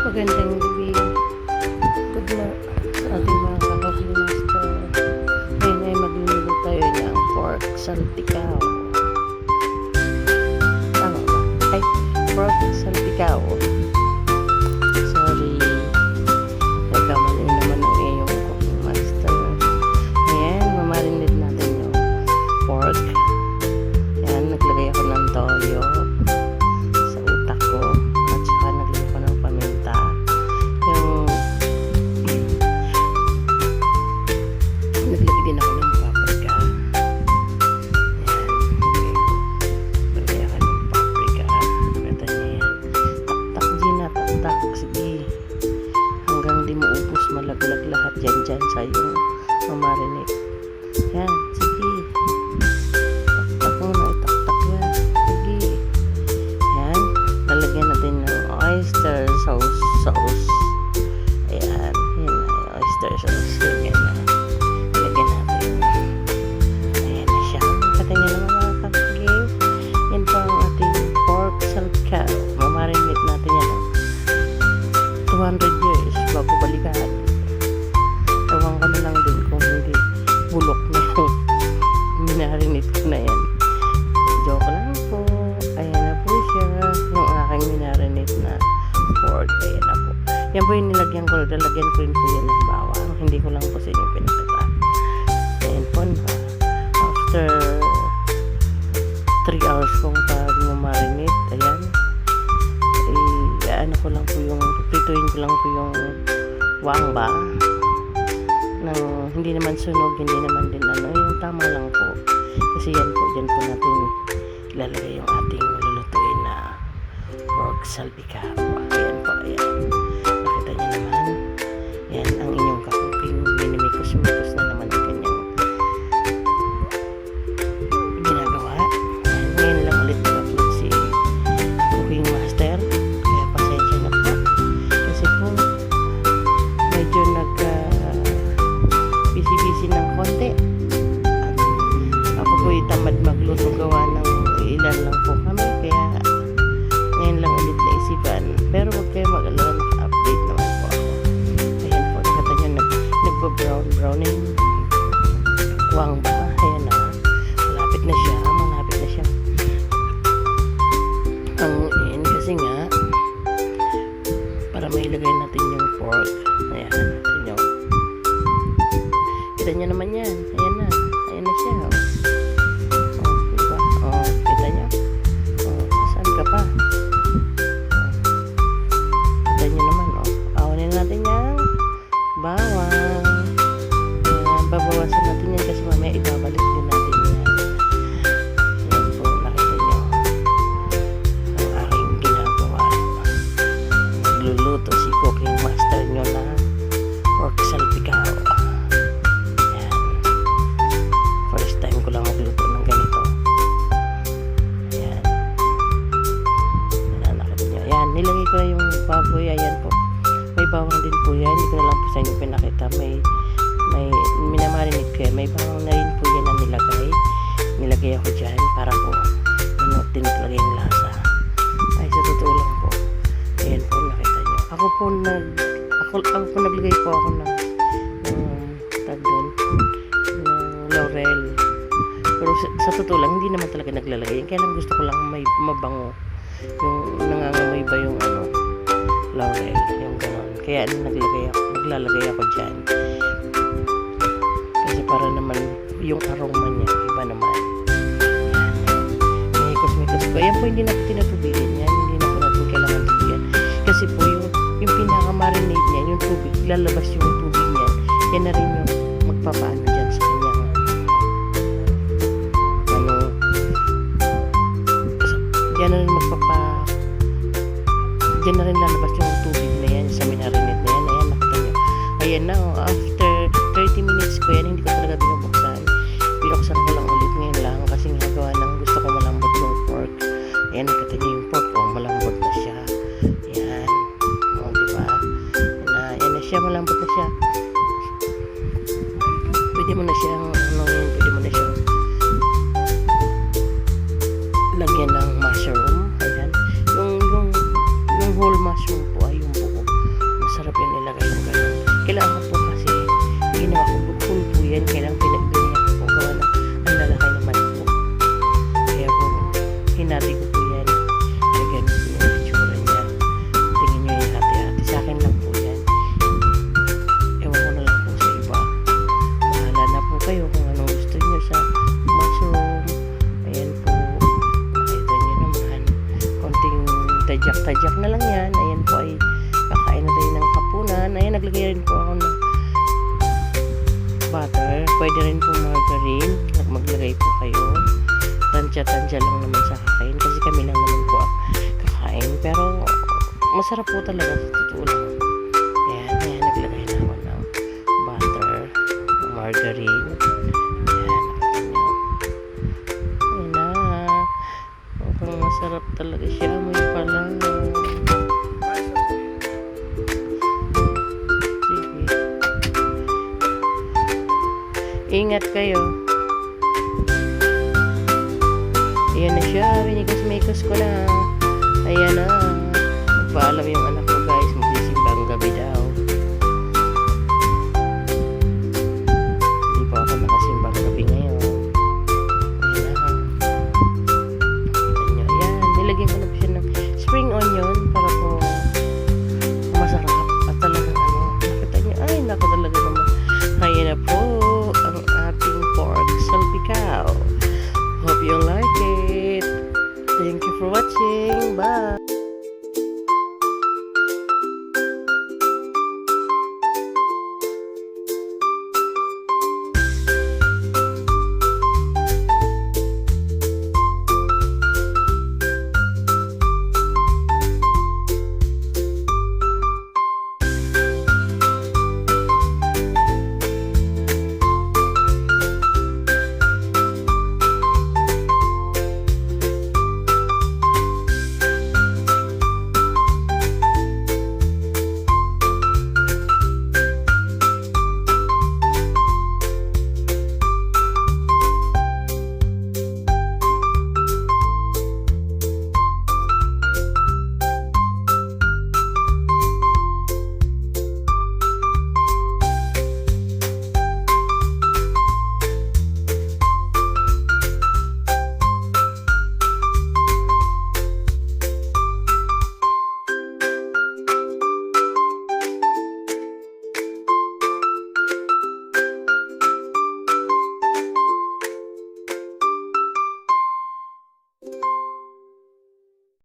Magandang gabi. Good na sa ating mga ka-coffee master. Ngayon ay magluluto tayo ng pork salpicao. Tama ba? Ay, pork salpicao. Sorry. Nagkamali naman ang iyong cooking master. Ayan, mamarinate natin yung pork. Ayan, naglagay ako ng toyo sa utak ko. At saka naglagay ako ng paminta. Naglagay din ako ng paprika. Ayan. Naglagay ako ng paprika. Ito niya yan. Tak-tak, Gina. Tak-tak. Sige. Hanggang di mo ubos, malaglag lahat dyan sa yung mamarinate. Yan. Sige. Tak-tak muna. Tak-tak yan. Sige. Yan. Lalagyan natin ng oyster sauce. Ayan. Yan na. Oyster sauce. Ganyan na. Lagyan natin. Ayan na siya. Kata niyo naman mga kapagay. Yan po ang ating pork salpicao. Mamarinate natin yan. 200 years bago balikan. Ewan ko na lang din kung hindi bulok na yung minarinate ko na yan. Joke lang po. Ayan na po siya. Yung aking minarinate na pork. Ayan na po. Yan po yung nilagyan ko. Lalagyan ko rin po yan ng bawang. Hindi ko lang po sa inyo pinakita. Ayan po na. After 3 hours kong pag-marinate. Ayan. Ano ko lang po yung prituin ko lang po yung wangba ng hindi naman sunog, hindi naman din ano, yung tama lang po kasi yan po, dyan po natin ilalagay yung ating lulutuin na pork salpicao. Ayan po, ayan, nakita nyo naman yan ang inyong kakuking minimikos na naman ang kanyang ginagawa. Ngayon lang ulit nag-upload si cooking master. Medyo busy ng konti at ako po'y tamad magluto, gawa ng ilan lang po kami, kaya ngayon lang ulit naisipan, pero huwag kayo mag-alala, naka-update naman po ako. Ayan po, nakita nyo nagpa-browning kuwang ba, ayan na, malapit na siya ang kasi nga para mailagay natin yung pork. Ayan, natin yung kita nyo naman yan. Ayan na siya. Diba? Kita nyo? Saan ka pa? Kita nyo naman. Awanin natin yung bawang. Ayan, babawasan natin yan kasi mamaya ibabalik din natin yan. Ayan po, nakita nyo ang aking ginagawa. Nagluluto si cooking master nyo na pork salpicao. Ayan. First time ko lang magluto ng ganito. Ayan. Ayan, nakita nyo. Ayan, nilagay ko na yung baboy. Ayan po. May bawang din po yan. Hindi ko na lang po sa inyo pinakita. May minamarinate ko yan. May bawang na rin po yan na nilagay ako dyan para po manutin talaga yung lasa. Ay, sa totoo lang po. Ayan po, nakita nyo. Ako po naglagay po ako ng laurel. Pero sa totoo lang, hindi naman talaga naglalagay. Kaya lang gusto ko lang may mabango. Yung nangangamoy ba yung laurel. Yung ganon. Kaya naglalagay ako dyan. Kasi para naman yung aroma niya, iba naman. May kusmitos ko. Ayan po, hindi natin tinatubigin yan. Hindi na po natin kailangan tubigyan. Kasi po yung pinaka-marinate niya, yung tubig, lalabas yung tubig niya. Yan na rin yung magpapaano dyan sa kanyang yan na rin dyan na rin lalabas yung tubig na yan sa minarinate na yan. Ayan, nakita nyo. Ayan na, after 30 minutes ko yan, hindi ko talaga binubuksan. Binuksan ko lang ulit ngayon lang kasi ginagawa ng gusto ko malambot yung pork. Ayan, nakita nyo yung pork. Malambot na siya. Ayan. Diba? Ayan na siya, malambot na siya. Pwede mo na siyang pwede mo na siyang lagyan ng mushroom. Ayan. Yung whole mushroom po ay yung buo. masarap yung nilagay ko ganun. Kailangan po kasi ginawa ko full po yan. Kailangan pinagdanihan ko po gawa ng ang lalaki naman po. Kaya po hinati ko po yan. Kaya ganun po yung itsura niya. Tingin nyo yung hati-hati. Sa akin lang po yan. Ewan ko na lang po sa iba. Bahala na po kayo kung anong gusto nyo sa mushroom. Ayan po. Makita nyo naman. Konting tadyak-tadyak na lang yan. Ayan po ay kakain na tayo ng hapunan. Ayan, naglagay rin po ako ng butter. Pwede rin po margarine. Maglagay po kayo. Tansya-tansya lang naman sa kakain. Kasi kami lang naman po ang kakain. Pero masarap po talaga sa totoo lang. Ayan, ayan. Naglagay na ako ng butter. Margarine. Ayan, nakita nyo. Ayan na. Mukhang masarap talaga siya. Amoy pa lang. Sige. Ingat kayo. Ayan na siya. Binigas-mikas ko na. Ayan na.